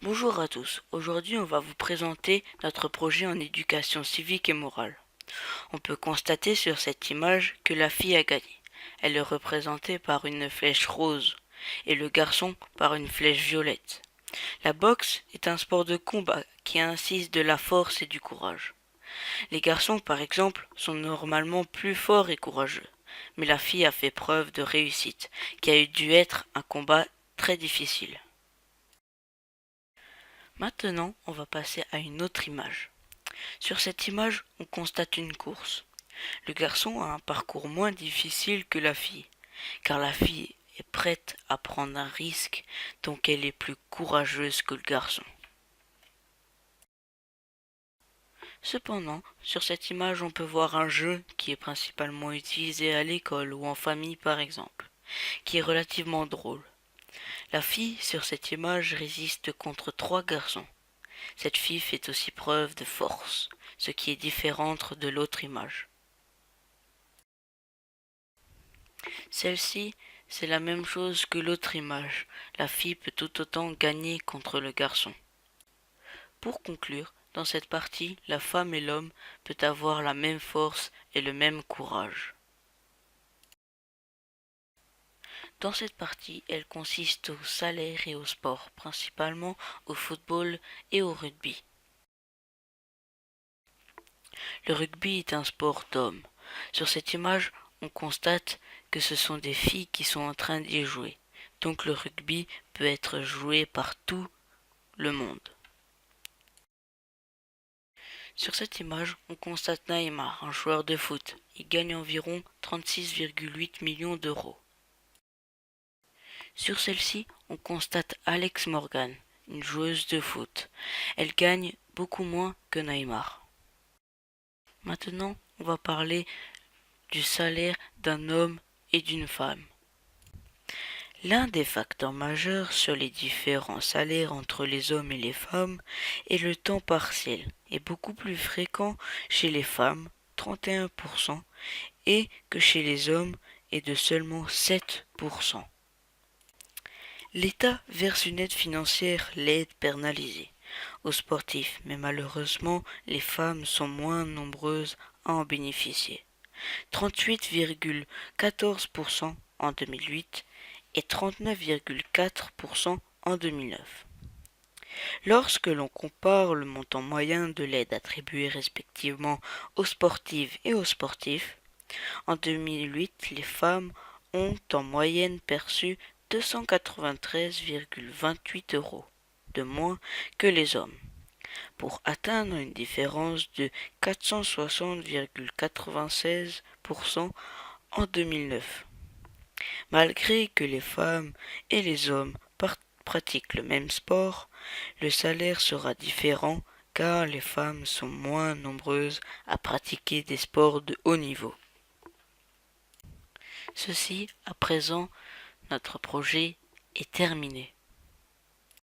Bonjour à tous, aujourd'hui on va vous présenter notre projet en éducation civique et morale. On peut constater sur cette image que la fille a gagné. Elle est représentée par une flèche rose et le garçon par une flèche violette. La boxe est un sport de combat qui insiste de la force et du courage. Les garçons par exemple sont normalement plus forts et courageux, mais la fille a fait preuve de réussite, qui a dû être un combat très difficile. Maintenant, on va passer à une autre image. Sur cette image, on constate une course. Le garçon a un parcours moins difficile que la fille, car la fille est prête à prendre un risque, donc elle est plus courageuse que le garçon. Cependant, sur cette image, on peut voir un jeu qui est principalement utilisé à l'école ou en famille par exemple, qui est relativement drôle. La fille sur cette image résiste contre 3 garçons. Cette fille fait aussi preuve de force, ce qui est différent de l'autre image. Celle-ci, c'est la même chose que l'autre image. La fille peut tout autant gagner contre le garçon. Pour conclure, dans cette partie, la femme et l'homme peuvent avoir la même force et le même courage. Dans cette partie, elle consiste au salaire et au sport, principalement au football et au rugby. Le rugby est un sport d'hommes. Sur cette image, on constate que ce sont des filles qui sont en train d'y jouer. Donc le rugby peut être joué par tout le monde. Sur cette image, on constate Neymar, un joueur de foot. Il gagne environ 36,8 millions d'euros. Sur celle-ci, on constate Alex Morgan, une joueuse de foot. Elle gagne beaucoup moins que Neymar. Maintenant, on va parler du salaire d'un homme et d'une femme. L'un des facteurs majeurs sur les différents salaires entre les hommes et les femmes est le temps partiel, est beaucoup plus fréquent chez les femmes, 31%, et que chez les hommes est de seulement 7%. L'État verse une aide financière, l'aide pénalisée, aux sportifs, mais malheureusement les femmes sont moins nombreuses à en bénéficier. 38,14% en 2008 et 39,4% en 2009. Lorsque l'on compare le montant moyen de l'aide attribuée respectivement aux sportives et aux sportifs, en 2008, les femmes ont en moyenne perçu 293,28 euros de moins que les hommes, pour atteindre une différence de 460,96% en 2009. Malgré que les femmes et les hommes pratiquent le même sport, le salaire sera différent car les femmes sont moins nombreuses à pratiquer des sports de haut niveau. Ceci, à présent, notre projet est terminé.